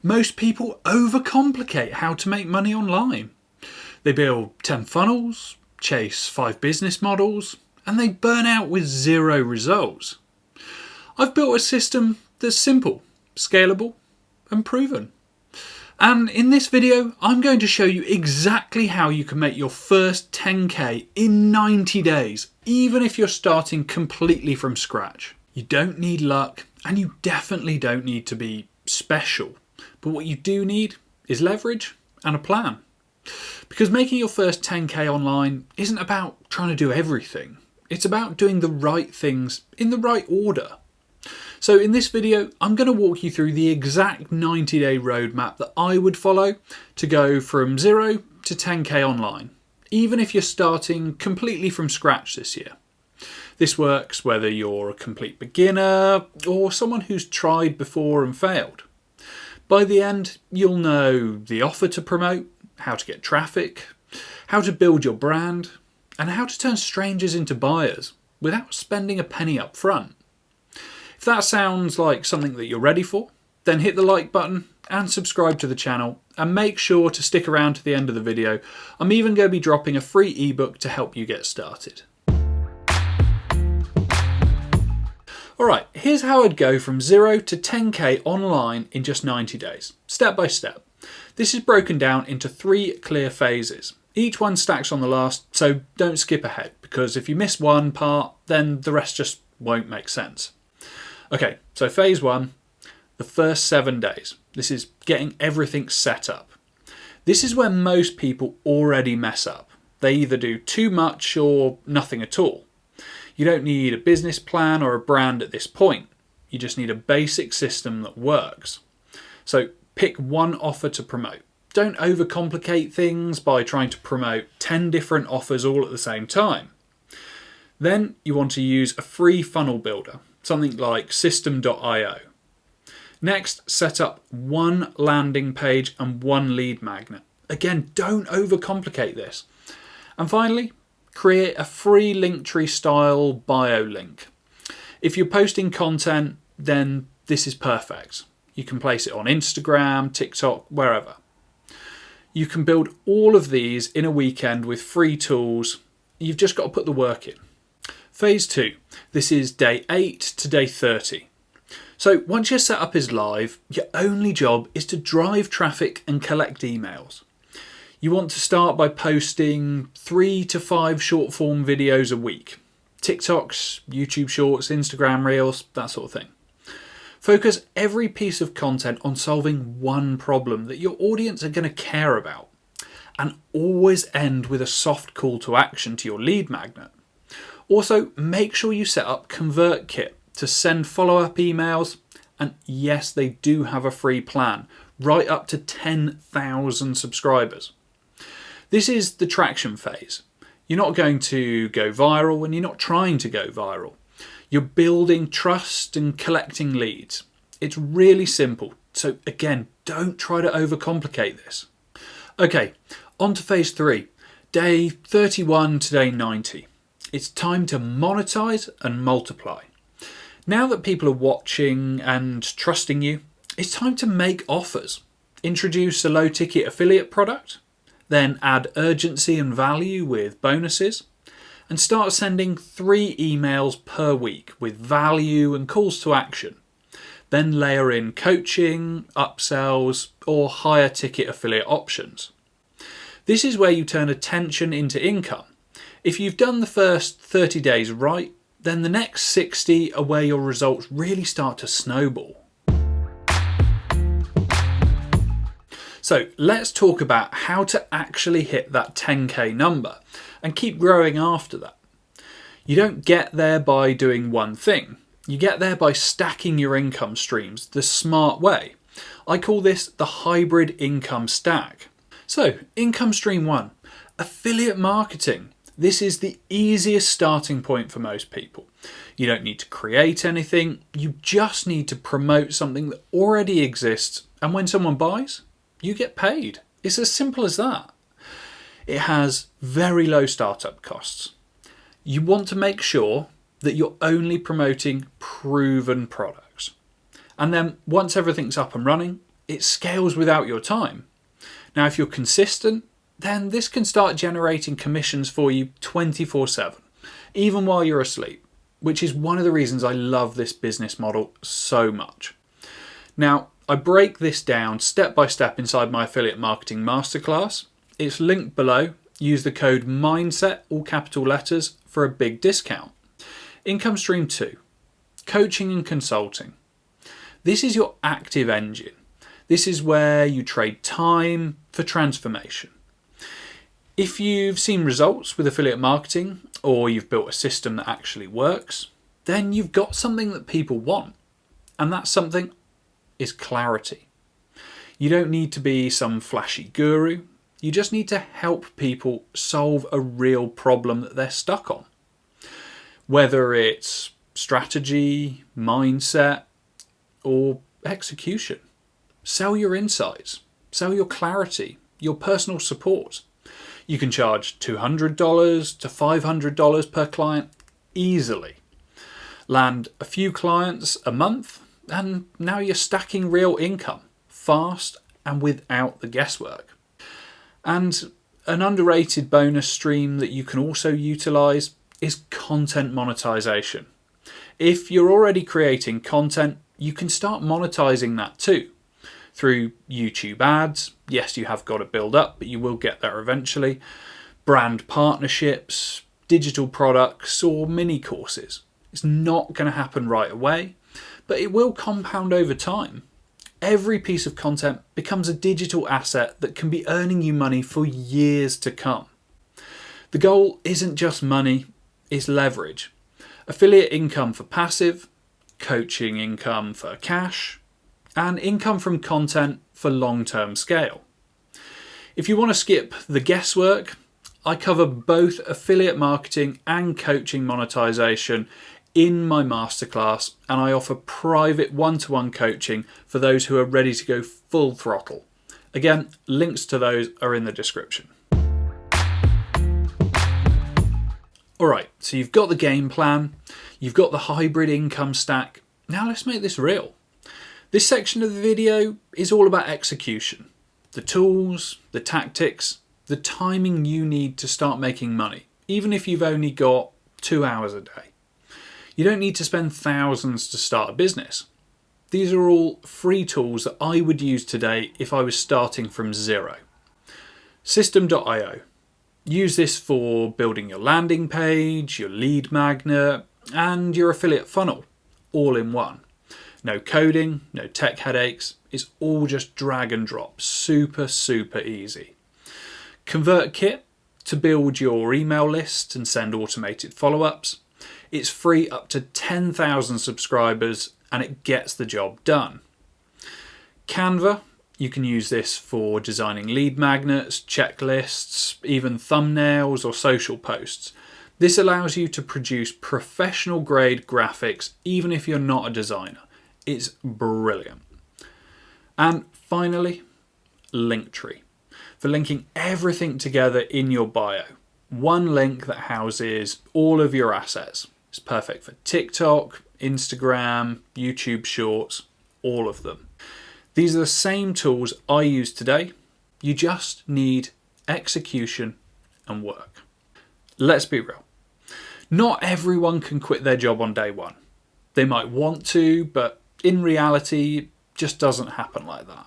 Most people overcomplicate how to make money online. They build 10 funnels, chase 5 business models, and they burn out with 0 results. I've built a system that's simple, scalable, and proven. And in this video, I'm going to show you exactly how you can make your first 10K in 90 days, even if you're starting completely from scratch. You don't need luck, and you definitely don't need to be special. But what you do need is leverage and a plan. Because making your first 10K online isn't about trying to do everything. It's about doing the right things in the right order. So in this video, I'm going to walk you through the exact 90-day roadmap that I would follow to go from 0 to 10K online, even if you're starting completely from scratch this year. This works whether you're a complete beginner or someone who's tried before and failed. By the end, you'll know the offer to promote, how to get traffic, how to build your brand, and how to turn strangers into buyers without spending a penny up front. If that sounds like something that you're ready for, then hit the like button and subscribe to the channel, and make sure to stick around to the end of the video. I'm even going to be dropping a free ebook to help you get started. Alright, here's how I'd go from 0 to 10K online in just 90 days, step by step. This is broken down into 3 clear phases. Each one stacks on the last, so don't skip ahead, because if you miss one part, then the rest just won't make sense. Okay, so phase 1, the first 7 days. This is getting everything set up. This is where most people already mess up. They either do too much or nothing at all. You don't need a business plan or a brand at this point. You just need a basic system that works. So pick one offer to promote. Don't overcomplicate things by trying to promote 10 different offers all at the same time. Then you want to use a free funnel builder, something like Systeme.io. Next, set up one landing page and one lead magnet. Again, don't overcomplicate this. And finally, create a free Linktree style bio link. If you're posting content, then this is perfect. You can place it on Instagram, TikTok, wherever. You can build all of these in a weekend with free tools. You've just got to put the work in. Phase 2. This is day 8 to day 30. So once your setup is live, your only job is to drive traffic and collect emails. You want to start by posting 3 to 5 short form videos a week. TikToks, YouTube Shorts, Instagram Reels, that sort of thing. Focus every piece of content on solving one problem that your audience are going to care about. And always end with a soft call to action to your lead magnet. Also, make sure you set up ConvertKit to send follow-up emails. And yes, they do have a free plan, right up to 10,000 subscribers. This is the traction phase. You're not going to go viral and you're not trying to go viral. You're building trust and collecting leads. It's really simple. So again, don't try to overcomplicate this. Okay, on to phase 3, day 31 to day 90. It's time to monetize and multiply. Now that people are watching and trusting you, it's time to make offers. Introduce a low ticket affiliate product, then add urgency and value with bonuses, and start sending 3 emails per week with value and calls to action. Then layer in coaching, upsells, or higher ticket affiliate options. This is where you turn attention into income. If you've done the first 30 days right, then the next 60 are where your results really start to snowball. So let's talk about how to actually hit that 10K number and keep growing after that. You don't get there by doing one thing. You get there by stacking your income streams the smart way. I call this the hybrid income stack. So, income stream 1, affiliate marketing. This is the easiest starting point for most people. You don't need to create anything. You just need to promote something that already exists, and when someone buys, you get paid. It's as simple as that. It has very low startup costs. You want to make sure that you're only promoting proven products. And then once everything's up and running, it scales without your time. Now, if you're consistent, then this can start generating commissions for you 24/7, even while you're asleep, which is one of the reasons I love this business model so much. Now, I break this down step by step inside my affiliate marketing masterclass. It's linked below. Use the code MINDSET, all capital letters, for a big discount. Income stream 2, coaching and consulting. This is your active engine. This is where you trade time for transformation. If you've seen results with affiliate marketing, or you've built a system that actually works, then you've got something that people want. And that something is clarity. You don't need to be some flashy guru. You just need to help people solve a real problem that they're stuck on. Whether it's strategy, mindset, or execution. Sell your insights, sell your clarity, your personal support. You can charge $200 to $500 per client easily. Land a few clients a month, and now you're stacking real income, fast and without the guesswork. And an underrated bonus stream that you can also utilize is content monetization. If you're already creating content, you can start monetizing that too. Through YouTube ads, yes, you have got to build up, but you will get there eventually. Brand partnerships, digital products, or mini courses. It's not going to happen right away, but it will compound over time. Every piece of content becomes a digital asset that can be earning you money for years to come. The goal isn't just money, it's leverage. Affiliate income for passive, coaching income for cash, and income from content for long-term scale. If you want to skip the guesswork, I cover both affiliate marketing and coaching monetization in my masterclass, and I offer private one-to-one coaching for those who are ready to go full throttle. Again, links to those are in the description. Alright, so you've got the game plan, you've got the hybrid income stack. Now let's make this real. This section of the video is all about execution. The tools, the tactics, the timing you need to start making money, even if you've only got 2 hours a day. You don't need to spend thousands to start a business. These are all free tools that I would use today if I was starting from zero. Systeme.io. Use this for building your landing page, your lead magnet, and your affiliate funnel, all in one. No coding, no tech headaches. It's all just drag and drop. Super, super easy. ConvertKit to build your email list and send automated follow-ups. It's free up to 10,000 subscribers and it gets the job done. Canva, you can use this for designing lead magnets, checklists, even thumbnails or social posts. This allows you to produce professional grade graphics even if you're not a designer. It's brilliant. And finally, Linktree, for linking everything together in your bio. One link that houses all of your assets. It's perfect for TikTok, Instagram, YouTube Shorts, all of them. These are the same tools I use today. You just need execution and work. Let's be real. Not everyone can quit their job on day one. They might want to, but in reality, it just doesn't happen like that.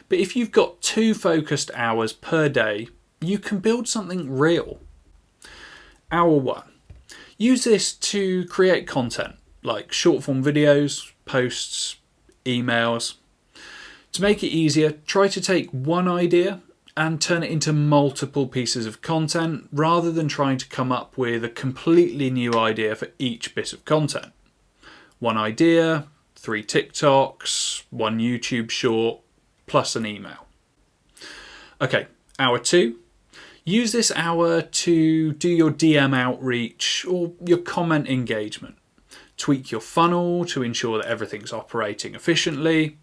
But if you've got 2 focused hours per day, you can build something real. Hour 1. Use this to create content like short form videos, posts, emails. To make it easier, try to take one idea and turn it into multiple pieces of content rather than trying to come up with a completely new idea for each bit of content. One idea, 3 TikToks, 1 YouTube short, plus an email. Okay, hour 2. Use this hour to do your DM outreach or your comment engagement. Tweak your funnel to ensure that everything's operating efficiently,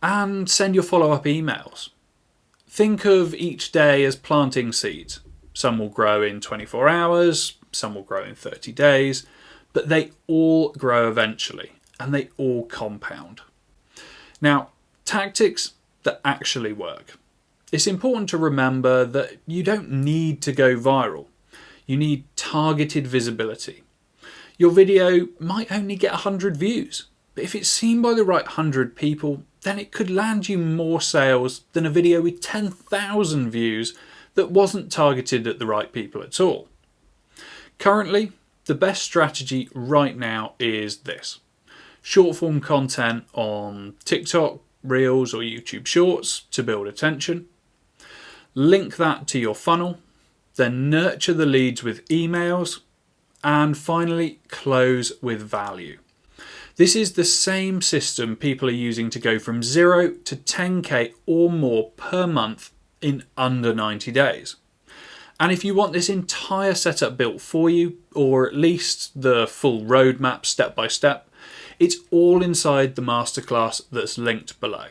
and send your follow-up emails. Think of each day as planting seeds. Some will grow in 24 hours, some will grow in 30 days, but they all grow eventually, and they all compound. Now, tactics, that actually work. It's important to remember that you don't need to go viral. You need targeted visibility. Your video might only get 100 views, but if it's seen by the right 100 people, then it could land you more sales than a video with 10,000 views that wasn't targeted at the right people at all. Currently, the best strategy right now is this: short form content on TikTok, Reels or YouTube Shorts to build attention. Link that to your funnel, then nurture the leads with emails, and finally close with value. This is the same system people are using to go from 0 to 10k or more per month in under 90 days. And if you want this entire setup built for you, or at least the full roadmap step by step, it's all inside the masterclass that's linked below.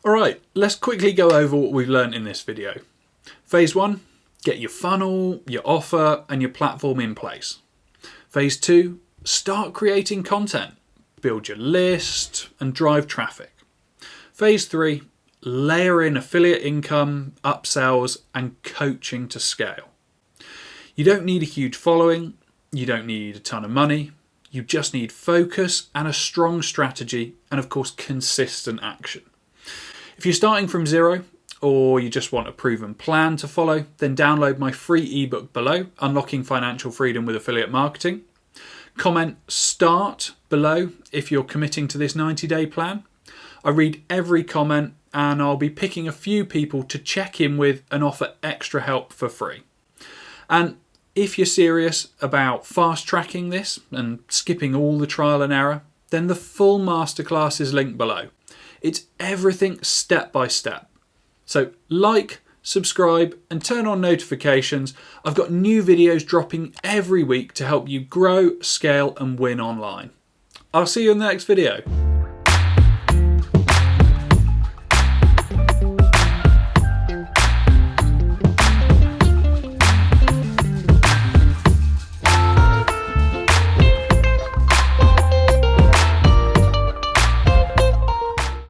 Alright, let's quickly go over what we've learned in this video. Phase 1, get your funnel, your offer and your platform in place. Phase 2, start creating content, build your list and drive traffic. Phase 3, layer in affiliate income, upsells and coaching to scale. You don't need a huge following, you don't need a ton of money, you just need focus and a strong strategy and of course consistent action. If you're starting from 0 or you just want a proven plan to follow, then download my free ebook below, Unlocking Financial Freedom with Affiliate Marketing. Comment START below if you're committing to this 90-day plan. I read every comment and I'll be picking a few people to check in with and offer extra help for free. And if you're serious about fast tracking this and skipping all the trial and error, then the full masterclass is linked below. It's everything step by step. So like, subscribe and turn on notifications. I've got new videos dropping every week to help you grow, scale and win online. I'll see you in the next video.